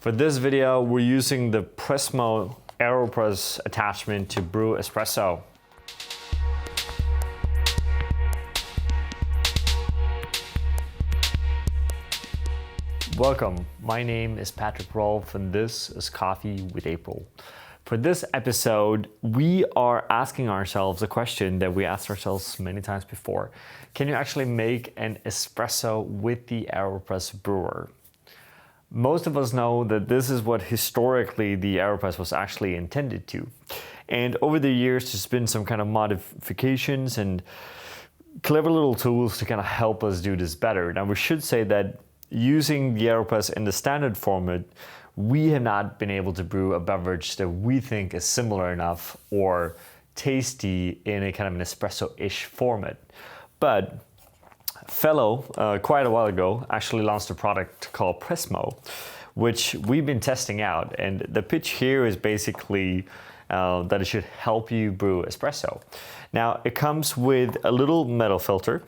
For this video, we're using the Prismo AeroPress attachment to brew espresso. Welcome, my name is Patrick Rolfe and this is Coffee with April. For this episode, we are asking ourselves a question that we asked ourselves many times before. Can you actually make an espresso with the AeroPress brewer? Most of us know that this is what historically the AeroPress was actually intended to. And over the years, there's been some kind of modifications and clever little tools to kind of help us do this better. Now, we should say that using the AeroPress in the standard format, we have not been able to brew a beverage that we think is similar enough or tasty in a kind of an espresso-ish format. But Fellow, quite a while ago, actually launched a product called Prismo, which we've been testing out. And the pitch here is basically that it should help you brew espresso. Now, it comes with a little metal filter,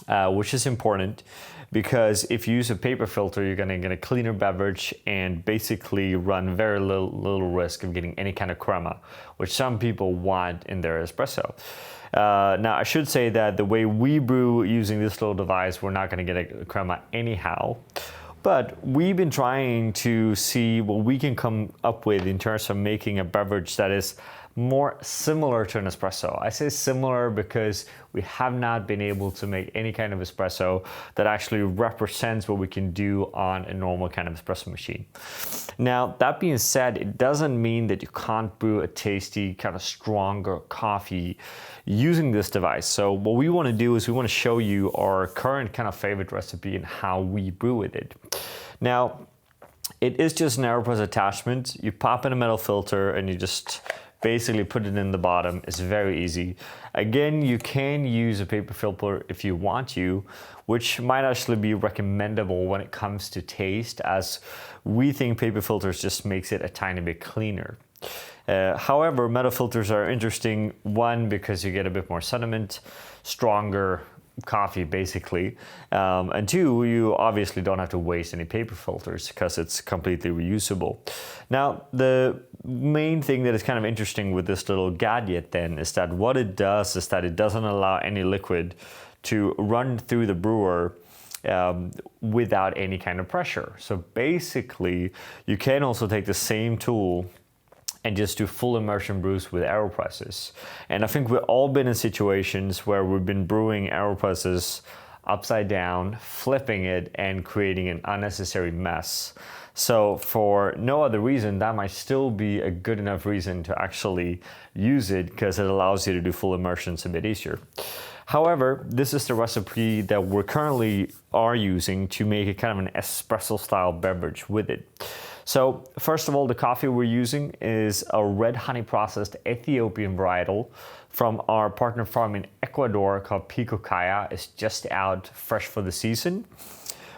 which is important because if you use a paper filter, you're going to get a cleaner beverage and basically run very little risk of getting any kind of crema, which some people want in their espresso. Now, I should say that the way we brew using this little device, we're not going to get a crema anyhow. But we've been trying to see what we can come up with in terms of making a beverage that is more similar to an espresso. I say similar because we have not been able to make any kind of espresso that actually represents what we can do on a normal kind of espresso machine. Now, that being said, it doesn't mean that you can't brew a tasty, kind of stronger coffee using this device. So what we want to do is we want to show you our current kind of favorite recipe and how we brew with it. Now, it is just an AeroPress attachment. You pop in a metal filter and you just basically put it in the bottom. It's very easy. Again, you can use a paper filter if you want to, which might actually be recommendable when it comes to taste, as we think paper filters just makes it a tiny bit cleaner. However, metal filters are interesting, one, because you get a bit more sediment, stronger coffee basically, and two, you obviously don't have to waste any paper filters because it's completely reusable. Now, the main thing that is kind of interesting with this little gadget then is that what it does is that it doesn't allow any liquid to run through the brewer without any kind of pressure. So basically, you can also take the same tool and just do full immersion brews with AeroPresses. And I think we've all been in situations where we've been brewing AeroPresses upside down, flipping it, and creating an unnecessary mess. So for no other reason, that might still be a good enough reason to actually use it because it allows you to do full immersions a bit easier. However, this is the recipe that we currently are using to make a kind of an espresso-style beverage with it. So first of all, the coffee we're using is a red honey processed Ethiopian varietal from our partner farm in Ecuador called Pico Kaya. It's just out fresh for the season.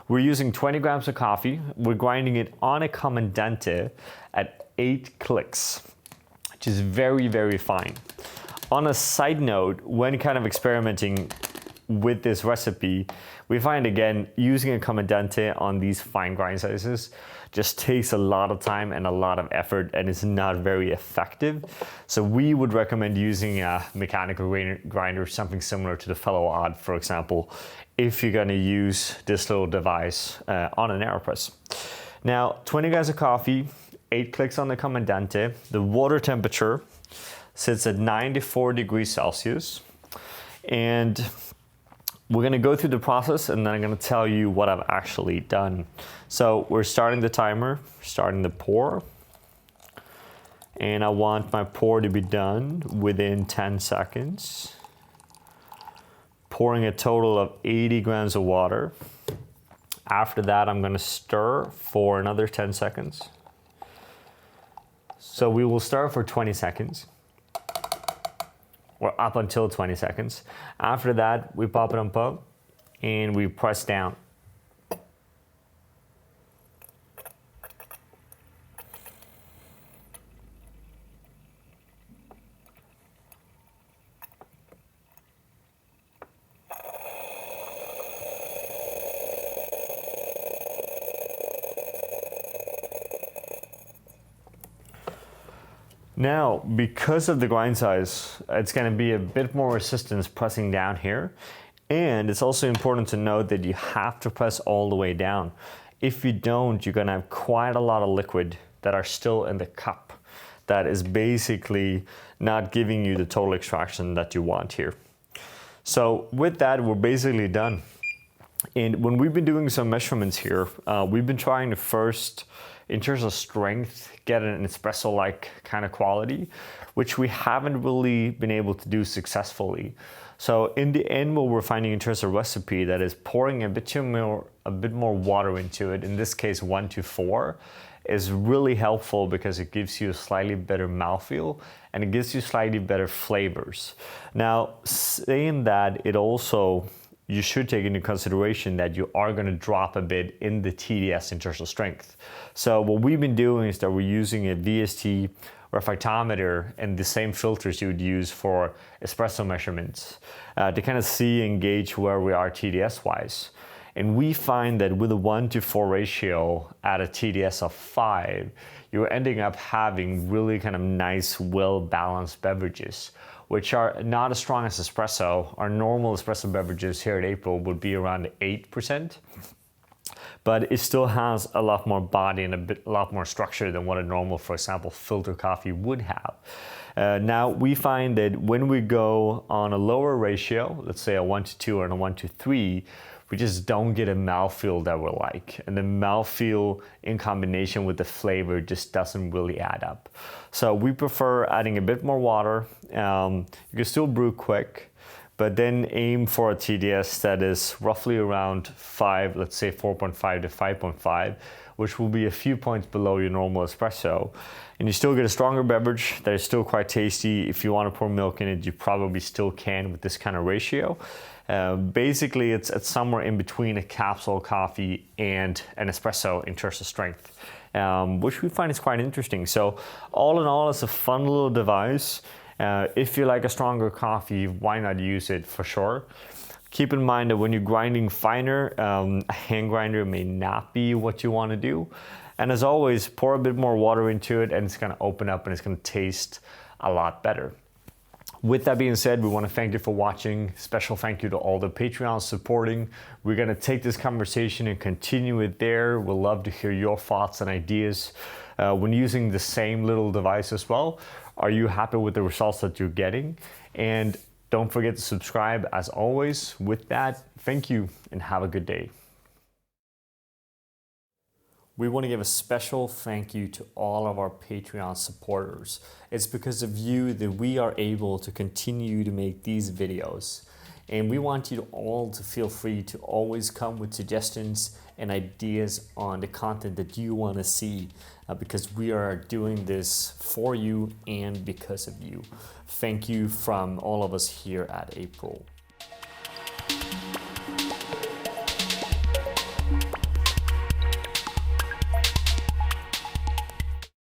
We're using 20 grams of coffee. We're grinding it on a comandante at 8 clicks, which is very, very fine. On a side note, when kind of experimenting with this recipe, we find again, using a comandante on these fine grind sizes just takes a lot of time and a lot of effort and is not very effective. So we would recommend using a mechanical grinder, something similar to the Fellow Odd, for example, if you're gonna use this little device on an AeroPress. Now, 20 grams of coffee, 8 clicks on the comandante. The water temperature sits at 94 degrees Celsius. And we're gonna go through the process and then I'm gonna tell you what I've actually done. So we're starting the timer, starting the pour. And I want my pour to be done within 10 seconds. Pouring a total of 80 grams of water. After that, I'm gonna stir for another 10 seconds. So we will stir for 20 seconds. Or up until 20 seconds. After that, we pop it on pump and we press down. Now, because of the grind size, it's going to be a bit more resistance pressing down here. And it's also important to note that you have to press all the way down. If you don't, you're going to have quite a lot of liquid that are still in the cup. That is basically not giving you the total extraction that you want here. So with that, we're basically done. And when we've been doing some measurements here, we've been trying to first, in terms of strength, get an espresso-like kind of quality, which we haven't really been able to do successfully. So in the end, what we're finding in terms of recipe, that is pouring a bit more water into it, in this case 1:4, is really helpful because it gives you a slightly better mouthfeel and it gives you slightly better flavors. Now, saying that, it also, you should take into consideration that you are going to drop a bit in the TDS in terms of strength. So what we've been doing is that we're using a VST refractometer and the same filters you would use for espresso measurements to kind of see and gauge where we are TDS wise. And we find that with a 1:4 ratio at a TDS of 5, you're ending up having really kind of nice, well-balanced beverages, which are not as strong as espresso. Our normal espresso beverages here at April would be around 8%. But it still has a lot more body and a lot more structure than what a normal, for example, filter coffee would have. Now, we find that when we go on a lower ratio, let's say a 1:2 or a 1:3, we just don't get a mouthfeel that we like. And the mouthfeel in combination with the flavor just doesn't really add up. So we prefer adding a bit more water. You can still brew quick, but then aim for a TDS that is roughly around 5, let's say 4.5 to 5.5, which will be a few points below your normal espresso. And you still get a stronger beverage that is still quite tasty. If you want to pour milk in it, you probably still can with this kind of ratio. Basically, it's somewhere in between a capsule coffee and an espresso in terms of strength, which we find is quite interesting. So all in all, it's a fun little device. If you like a stronger coffee, why not use it for sure? Keep in mind that when you're grinding finer, a hand grinder may not be what you want to do. And as always, pour a bit more water into it and it's going to open up and it's going to taste a lot better. With that being said, we want to thank you for watching. Special thank you to all the Patreons supporting. We're going to take this conversation and continue it there. We'll love to hear your thoughts and ideas when using the same little device as well. Are you happy with the results that you're getting? And don't forget to subscribe as always. With that, thank you and have a good day. We want to give a special thank you to all of our Patreon supporters. It's because of you that we are able to continue to make these videos. And we want you all to feel free to always come with suggestions and ideas on the content that you want to see because we are doing this for you and because of you. Thank you from all of us here at April.